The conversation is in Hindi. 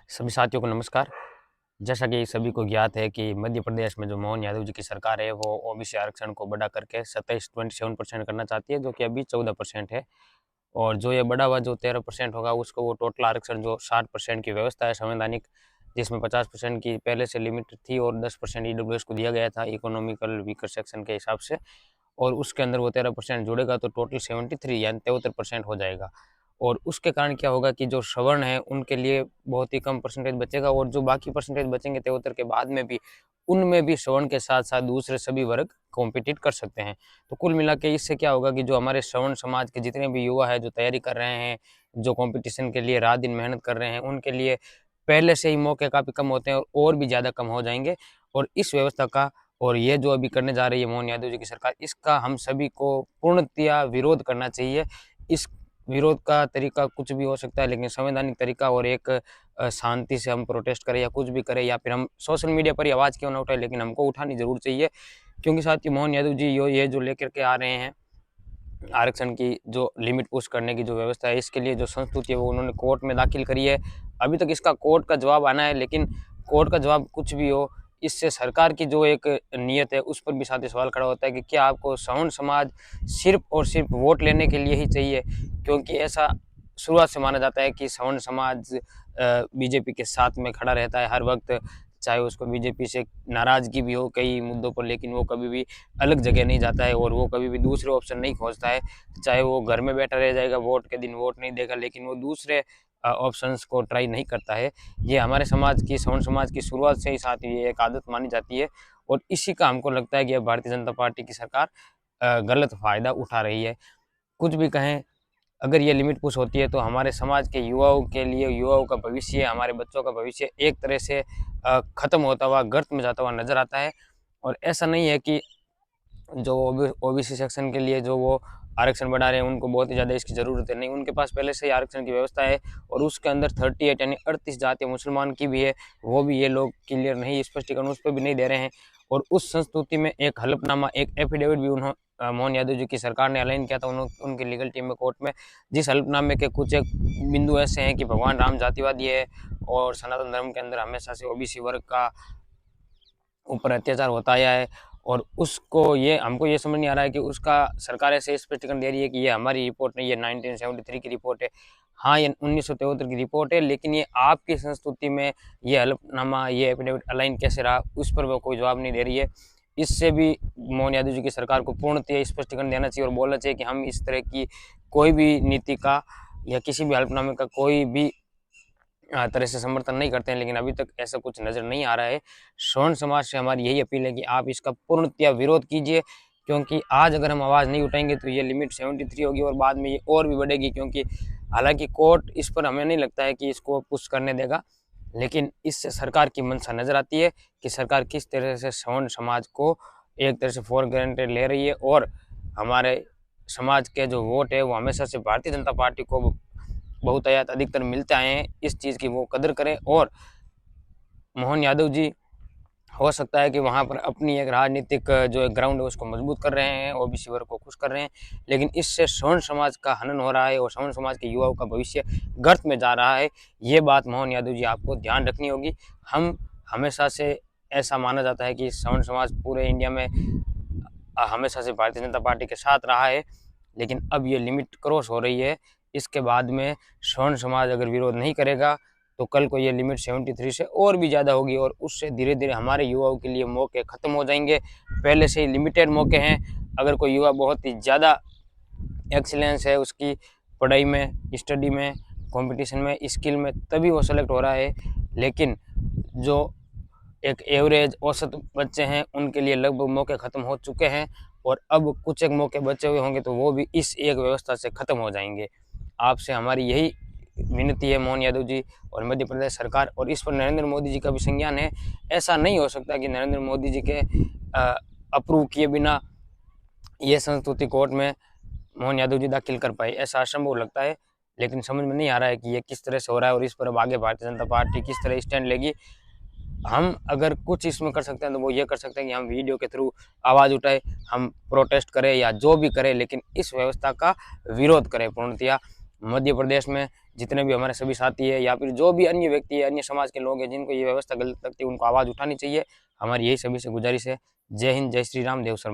सभी साथियों को नमस्कार। जैसा कि सभी को ज्ञात है कि मध्य प्रदेश में जो मोहन यादव जी की सरकार है वो ओबीसी आरक्षण को बढ़ा करके 27% करना चाहती है, जो कि अभी 14% है। और जो ये बढ़ा हुआ जो 13% होगा उसको वो टोटल आरक्षण जो 60% की व्यवस्था है संवैधानिक, जिसमें 50% की पहले से लिमिट थी और 10% ईडब्ल्यूएस को दिया गया था इकोनॉमिकल वीकर सेक्शन के हिसाब से, और उसके अंदर वो 13% जुड़ेगा तो टोटल 73 यानी 73% हो जाएगा। और उसके कारण क्या होगा कि जो सवर्ण है उनके लिए बहुत ही कम परसेंटेज बचेगा, और जो बाकी परसेंटेज बचेंगे 73 के बाद में भी उनमें भी सवर्ण के साथ साथ दूसरे सभी वर्ग कॉम्पिटिट कर सकते हैं। तो कुल मिला के इससे क्या होगा कि जो हमारे सवर्ण समाज के जितने भी युवा है जो तैयारी कर रहे हैं, जो कंपटीशन के लिए रात दिन मेहनत कर रहे हैं, उनके लिए पहले से ही मौके काफ़ी कम होते हैं और भी ज़्यादा कम हो जाएंगे। और इस व्यवस्था का और ये जो अभी करने जा रही है मोहन यादव जी की सरकार, इसका हम सभी को पूर्णतया विरोध करना चाहिए। इस विरोध का तरीका कुछ भी हो सकता है, लेकिन संवैधानिक तरीका और एक शांति से हम प्रोटेस्ट करें या कुछ भी करें या फिर हम सोशल मीडिया पर ही आवाज़ क्यों ना उठाएं, लेकिन हमको उठानी ज़रूर चाहिए। क्योंकि साथ ही मोहन यादव जी ये जो लेकर के आ रहे हैं आरक्षण की जो लिमिट पुश करने की जो व्यवस्था है, इसके लिए जो संस्तुति है वो उन्होंने कोर्ट में दाखिल करी है। अभी तक इसका कोर्ट का जवाब आना है, लेकिन कोर्ट का जवाब कुछ भी हो, इससे सरकार की जो एक नीयत है उस पर भी साथ ही सवाल खड़ा होता है कि क्या आपको सवर्ण समाज सिर्फ और सिर्फ वोट लेने के लिए ही चाहिए? क्योंकि ऐसा शुरुआत से माना जाता है कि सवर्ण समाज बीजेपी के साथ में खड़ा रहता है हर वक्त, चाहे उसको बीजेपी से नाराजगी भी हो कई मुद्दों पर, लेकिन वो कभी भी अलग जगह नहीं जाता है और वो कभी भी दूसरे ऑप्शन नहीं खोजता है। चाहे वो घर में बैठा रह जाएगा, वोट के दिन वोट नहीं देगा, लेकिन वो दूसरे ऑप्शंस को ट्राई नहीं करता है। ये हमारे समाज की सवर्ण समाज की शुरुआत से ही साथ ये एक आदत मानी जाती है, और इसी का हमको लगता है कि अब भारतीय जनता पार्टी की सरकार गलत फ़ायदा उठा रही है। कुछ भी कहें, अगर ये लिमिट पुश होती है तो हमारे समाज के युवाओं के लिए, युवाओं का भविष्य, हमारे बच्चों का भविष्य एक तरह से खत्म होता हुआ, गर्त में जाता हुआ नजर आता है। और ऐसा नहीं है कि जो ओबीसी सेक्शन के लिए जो वो आरक्षण बढ़ा रहे हैं उनको बहुत ही ज़्यादा इसकी ज़रूरत है, नहीं, उनके पास पहले से ही आरक्षण की व्यवस्था है। और उसके अंदर 38 यानी 38 जातियाँ मुसलमान की भी है, वो भी ये लोग क्लियर नहीं, स्पष्टीकरण उस पर भी नहीं दे रहे हैं। और उस संस्तुति में एक हलफनामा, एक एफिडेविट भी मोहन यादव जी की सरकार ने अलाइन किया था उनकी लीगल टीम में कोर्ट में, जिस हलफनामे के कुछ एक बिंदु ऐसे हैं कि भगवान राम जातिवादी है और सनातन धर्म के अंदर हमेशा से ओबीसी वर्ग का ऊपर अत्याचार होता आया है। और उसको ये हमको ये समझ नहीं आ रहा है कि उसका सरकार ऐसे स्पष्टीकरण दे रही है कि ये हमारी रिपोर्ट नहीं, ये 1973 की रिपोर्ट है। हाँ, ये 1973 की रिपोर्ट है, लेकिन ये आपकी संस्तुति में ये हलफनामा, ये एफिडेविट अलाइन कैसे रहा, उस पर वो कोई जवाब नहीं दे रही है। इससे भी मोहन यादव जी की सरकार को पूर्णतः स्पष्टीकरण देना चाहिए और बोलना चाहिए कि हम इस तरह की कोई भी नीति का या किसी भी हलफनामे का कोई भी तरह से समर्थन नहीं करते हैं, लेकिन अभी तक ऐसा कुछ नज़र नहीं आ रहा है। स्वर्ण समाज से हमारी यही अपील है कि आप इसका पूर्णतः विरोध कीजिए, क्योंकि आज अगर हम आवाज़ नहीं उठाएंगे तो ये लिमिट 73 होगी और बाद में ये और भी बढ़ेगी। क्योंकि हालांकि कोर्ट इस पर हमें नहीं लगता है कि इसको पुश करने देगा, लेकिन इससे सरकार की मंशा नज़र आती है कि सरकार किस तरह से स्वर्ण समाज को एक तरह से फॉर ग्रांटेड ले रही है, और हमारे समाज के जो वोट है वो हमेशा से भारतीय जनता पार्टी को बहुतायत अधिकतर मिलते आए हैं, इस चीज़ की वो कदर करें। और मोहन यादव जी हो सकता है कि वहाँ पर अपनी एक राजनीतिक जो एक ग्राउंड है उसको मजबूत कर रहे हैं, ओबीसी वर्ग को खुश कर रहे हैं, लेकिन इससे स्वर्ण समाज का हनन हो रहा है और स्वर्ण समाज के युवाओं का भविष्य गर्त में जा रहा है। ये बात मोहन यादव जी आपको ध्यान रखनी होगी। हम हमेशा से ऐसा माना जाता है कि स्वर्ण समाज पूरे इंडिया में हमेशा से भारतीय जनता पार्टी के साथ रहा है, लेकिन अब ये लिमिट क्रॉस हो रही है। इसके बाद में स्वर्ण समाज अगर विरोध नहीं करेगा तो कल को ये लिमिट 73 से और भी ज़्यादा होगी, और उससे धीरे धीरे हमारे युवाओं के लिए मौके ख़त्म हो जाएंगे। पहले से ही लिमिटेड मौके हैं। अगर कोई युवा बहुत ही ज़्यादा एक्सीलेंस है उसकी पढ़ाई में, स्टडी में, कंपटीशन में, स्किल में, तभी वो सेलेक्ट हो रहा है। लेकिन जो एक एवरेज औसत बच्चे हैं उनके लिए लगभग मौके ख़त्म हो चुके हैं, और अब कुछ एक मौके बचे हुए होंगे तो वो भी इस एक व्यवस्था से ख़त्म हो जाएंगे। आपसे हमारी यही विनती है मोहन यादव जी और मध्य प्रदेश सरकार, और इस पर नरेंद्र मोदी जी का भी संज्ञान है। ऐसा नहीं हो सकता कि नरेंद्र मोदी जी के अप्रूव किए बिना ये संस्तुति कोर्ट में मोहन यादव जी दाखिल कर पाए, ऐसा असंभव लगता है। लेकिन समझ में नहीं आ रहा है कि ये किस तरह से हो रहा है और इस पर अब आगे भारतीय जनता पार्टी किस तरह स्टैंड लेगी। हम अगर कुछ इसमें कर सकते हैं तो वो ये कर सकते हैं कि हम वीडियो के थ्रू आवाज़ उठाएं, हम प्रोटेस्ट करें या जो भी करें, लेकिन इस व्यवस्था का विरोध करें पूर्णतया। मध्य प्रदेश में जितने भी हमारे सभी साथी है या फिर जो भी अन्य व्यक्ति है, अन्य समाज के लोग हैं जिनको ये व्यवस्था गलत लगती है, उनको आवाज़ उठानी चाहिए। हमारी यही सभी से गुजारिश है। जय हिंद, जय श्री राम, देव शर्मा।